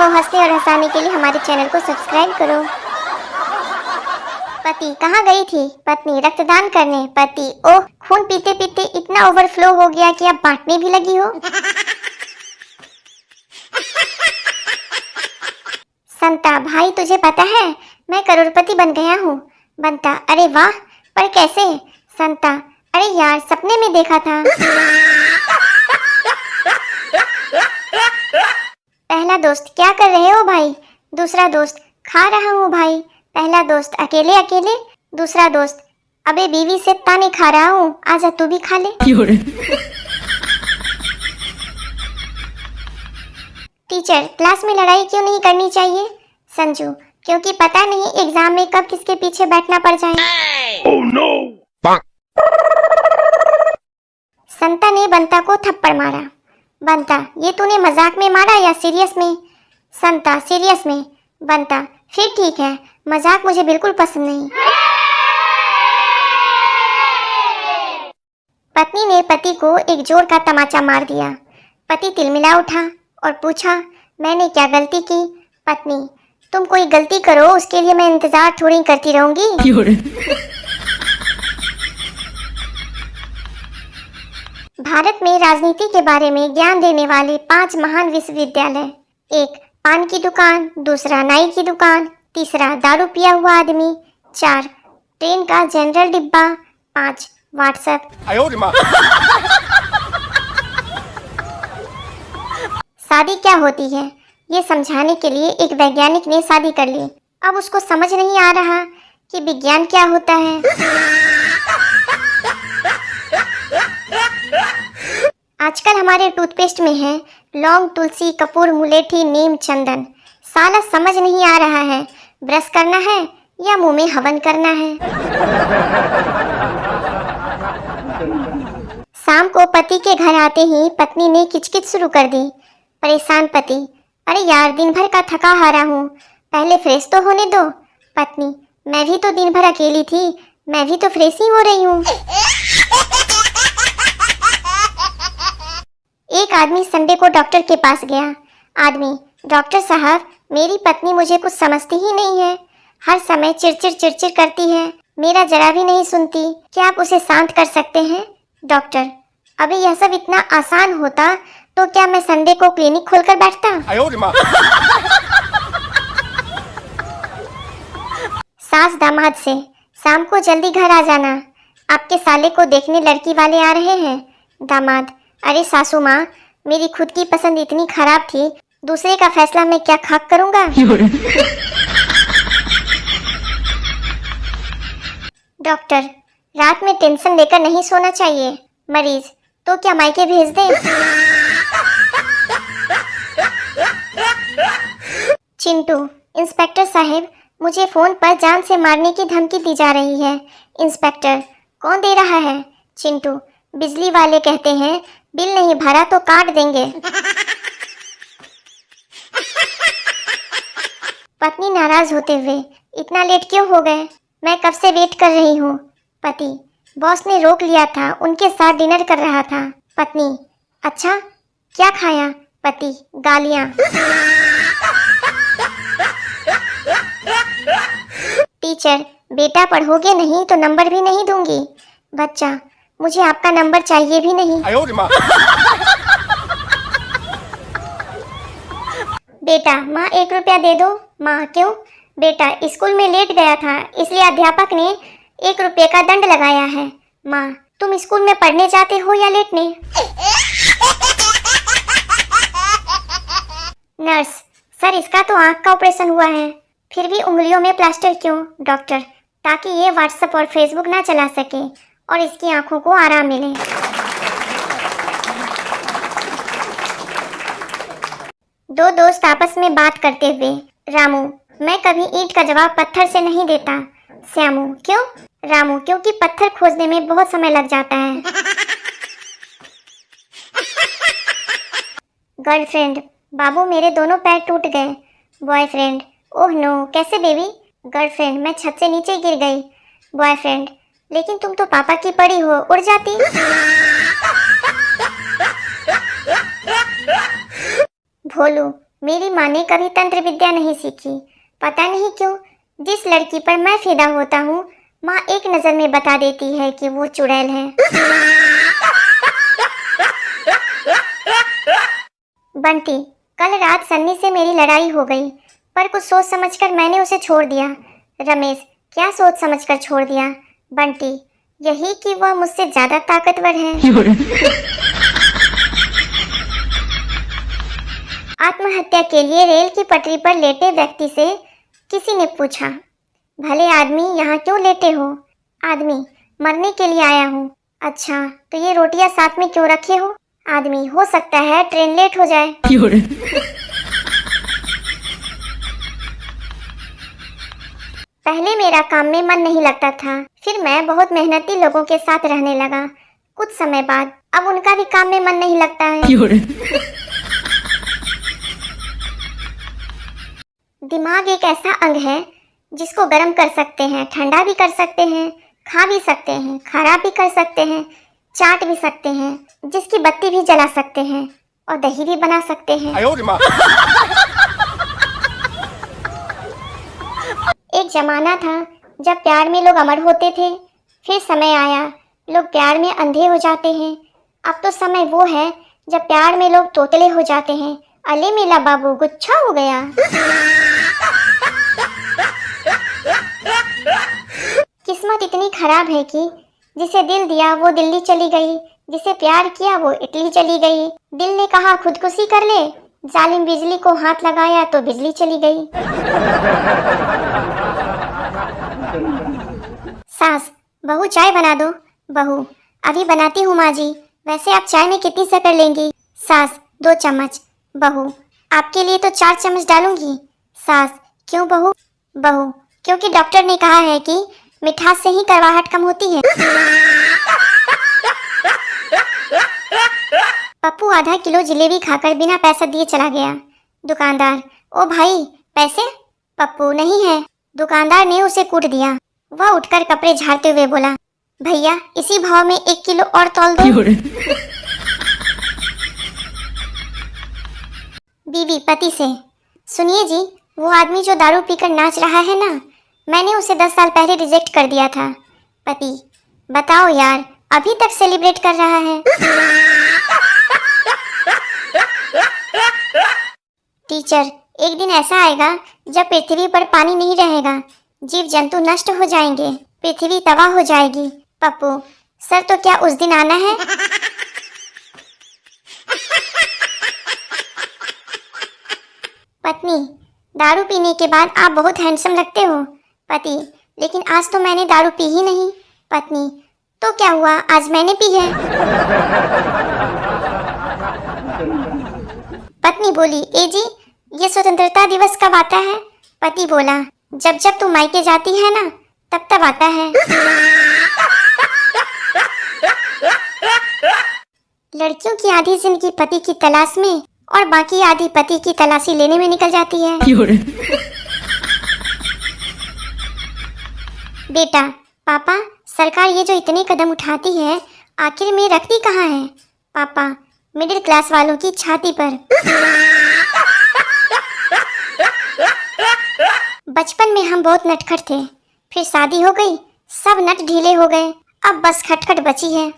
रहो हंसने और हंसाने के लिए हमारे चैनल को सब्सक्राइब करो। पति कहाँ गई थी? पत्नी रक्तदान करने। पति ओह, खून पीते पीते इतना ओवरफ्लो हो गया कि अब बांटने भी लगी हो। संता भाई तुझे पता है मैं करोड़पति बन गया हूँ। बंता अरे वाह, पर कैसे? संता अरे यार सपने में देखा था। पहला दोस्त क्या कर रहे हो भाई? दूसरा दोस्त खा रहा हूँ भाई। पहला दोस्त अकेले अकेले। दूसरा दोस्त अबे बीवी से ताने खा रहा हूँ, आजा तू भी खा ले। टीचर क्लास में लड़ाई क्यों नहीं करनी चाहिए? संजू क्योंकि पता नहीं एग्जाम में कब किसके पीछे बैठना पड़ जाए। Oh no! संता ने बंता को थप्पड़ मारा। बंता ये तूने मजाक में मारा या सीरियस में? संता सीरियस में। बंता फिर ठीक है, मजाक मुझे बिल्कुल पसंद नहीं। पत्नी ने पति को एक जोर का तमाचा मार दिया। पति तिलमिला उठा और पूछा मैंने क्या गलती की? पत्नी तुम कोई गलती करो उसके लिए मैं इंतजार थोड़ी करती रहूंगी। भारत में राजनीति के बारे में ज्ञान देने वाले 5 महान विश्वविद्यालय। 1 पान की दुकान, दूसरा नाई की दुकान, तीसरा दारू पिया हुआ आदमी, 4 ट्रेन का जनरल डिब्बा, 5 व्हाट्सएप। शादी क्या होती है ये समझाने के लिए एक वैज्ञानिक ने शादी कर ली। अब उसको समझ नहीं आ रहा कि विज्ञान क्या होता है। आजकल हमारे टूथपेस्ट में है लौंग, तुलसी, कपूर, मुलेठी, नीम, चंदन। साला समझ नहीं आ रहा है ब्रश करना है या मुंह में हवन करना है। शाम को पति के घर आते ही पत्नी ने किचकिच शुरू कर दी। परेशान पति अरे यार दिन भर का थका हारा हूँ, पहले फ्रेश तो होने दो। पत्नी मैं भी तो दिन भर अकेली थी, मैं भी तो फ्रेश ही हो रही हूँ। एक आदमी संडे को डॉक्टर के पास गया। आदमी डॉक्टर साहब मेरी पत्नी मुझे कुछ समझती ही नहीं है, हर समय चिड़चिड़ करती है, मेरा जरा भी नहीं suनती, क्या आप उसे शांत कर सकते हैं? डॉक्टर अबे यह सब इतना आसान होता तो क्या मैं संडे को क्लिनिक खोलकर बैठता? सास दामाद से शाम को जल्दी घर आ जाना, आपके साले को देखने लड़की वाले आ रहे हैं। दामाद अरे सासू माँ मेरी खुद की पसंद इतनी खराब थी, दूसरे का फैसला मैं क्या खाक करूँगा? डॉक्टर रात में टेंशन लेकर नहीं सोना चाहिए, मरीज तो क्या मायके भेज दें? चिंटू इंस्पेक्टर साहब मुझे फोन पर जान से मारने की धमकी दी जा रही है। इंस्पेक्टर कौन दे रहा है? चिंटू बिजली वाले कहते हैं बिल नहीं भरा तो काट देंगे। पत्नी नाराज होते हुए इतना लेट क्यों हो गए? मैं कब से वेट कर रही हूँ। पति बॉस ने रोक लिया था, उनके साथ डिनर कर रहा था। पत्नी अच्छा क्या खाया? पति गालियाँ। टीचर बेटा पढ़ोगे नहीं तो नंबर भी नहीं दूंगी। बच्चा मुझे आपका नंबर चाहिए भी नहीं। बेटा माँ 1 रुपया दे दो। माँ क्यों? बेटा स्कूल में लेट गया था इसलिए अध्यापक ने 1 रुपये का दंड लगाया है। माँ तुम स्कूल में पढ़ने जाते हो या लेटने? नर्स सर इसका तो आँख का ऑपरेशन हुआ है, फिर भी उंगलियों में प्लास्टर क्यों? डॉक्टर ताकि ये व्हाट्सएप और फेसबुक ना चला सके और इसकी आंखों को आराम मिले। दो दोस्त आपस में बात करते हुए। रामू मैं कभी ईंट का जवाब पत्थर से नहीं देता। श्यामू क्यों? रामू क्योंकि पत्थर खोजने में बहुत समय लग जाता है। गर्लफ्रेंड बाबू मेरे दोनों पैर टूट गए। बॉयफ्रेंड ओह नो कैसे बेबी? गर्लफ्रेंड मैं छत से नीचे गिर गई। बॉयफ्रेंड लेकिन तुम तो पापा की परी हो, उड़ जाती। भोलू मेरी माँ ने कभी तंत्र विद्या नहीं सीखी। पता नहीं क्यों जिस लड़की पर मैं फिदा होता हूँ, माँ एक नज़र में बता देती है कि वो चुड़ैल है। बंटी, कल रात सन्नी से मेरी लड़ाई हो गई, पर कुछ सोच समझकर मैंने उसे छोड़ दिया। रमेश, क्या सोच समझकर छोड़ दिया? बंटी, यही कि वह मुझसे ज्यादा ताकतवर है। आत्महत्या के लिए रेल की पटरी पर लेटे व्यक्ति से किसी ने पूछा, भले आदमी यहाँ क्यों लेटे हो? आदमी, मरने के लिए आया हूँ। अच्छा, तो ये रोटियां साथ में क्यों रखे हो? आदमी, हो सकता है ट्रेन लेट हो जाए। पहले मेरा काम में मन नहीं लगता था, फिर मैं बहुत मेहनती लोगों के साथ रहने लगा। कुछ समय बाद अब उनका भी काम में मन नहीं लगता है। दिमाग एक ऐसा अंग है जिसको गर्म कर सकते हैं, ठंडा भी कर सकते हैं, खा भी सकते हैं, खराब भी कर सकते हैं, चाट भी सकते हैं, जिसकी बत्ती भी जला सकते हैं और दही भी बना सकते हैं। एक जमाना था जब प्यार में लोग अमर होते थे, फिर समय आया लोग प्यार में अंधे हो जाते हैं। अब तो समय वो है जब प्यार में लोग तोतले हो जाते हैं। अले मेला बाबू, गुच्छा हो गया। किस्मत इतनी खराब है कि जिसे दिल दिया वो दिल्ली चली गई, जिसे प्यार किया वो इटली चली गई। दिल ने कहा खुदकुशी कर ले, जालिम बिजली को हाथ लगाया तो बिजली चली गई। सास, बहू चाय बना दो। बहू, अभी बनाती हूँ माँ जी। वैसे आप चाय में कितनी शक्कर लेंगी? सास, 2 चम्मच। बहू, आपके लिए तो 4 चम्मच डालूंगी। सास, क्यों बहू? बहू, क्योंकि डॉक्टर ने कहा है कि मिठास से ही करवाहट कम होती है। पप्पू आधा किलो जलेबी खाकर बिना पैसा दिए चला गया। दुकानदार, ओ भाई पैसे? पप्पू, नहीं है। दुकानदार ने उसे कूट दिया। वह उठकर कपड़े झाड़ते हुए बोला, भैया इसी भाव में 1 किलो और तौल दो। बीवी पति से, सुनिए जी, वो आदमी जो दारू पीकर नाच रहा है ना, मैंने उसे 10 साल पहले रिजेक्ट कर दिया था। पति, बताओ यार, अभी तक सेलिब्रेट कर रहा है। टीचर, एक दिन ऐसा आएगा जब पृथ्वी पर पानी नहीं रहेगा, जीव जंतु नष्ट हो जाएंगे, पृथ्वी तबाह हो जाएगी। पप्पू, सर तो क्या उस दिन आना है? पत्नी, दारू पीने के बाद आप बहुत हैंडसम लगते हो। पति, लेकिन आज तो मैंने दारू पी ही नहीं। पत्नी, तो क्या हुआ, आज मैंने पी है। पत्नी बोली, ए जी, ये स्वतंत्रता दिवस कब आता है? पति बोला, जब जब तू मायके जाती है ना, तब तब आता है। लड़कियों की आधी जिंदगी पति की तलाश में और बाकी आधी पति की तलाशी लेने में निकल जाती है। बेटा, पापा, सरकार ये जो इतने कदम उठाती है, आखिर में रखती कहाँ है? पापा, मिडिल क्लास वालों की छाती पर। बचपन में हम बहुत नटखट थे, फिर शादी हो गई, सब नट ढीले हो गए, अब बस खटखट बची है।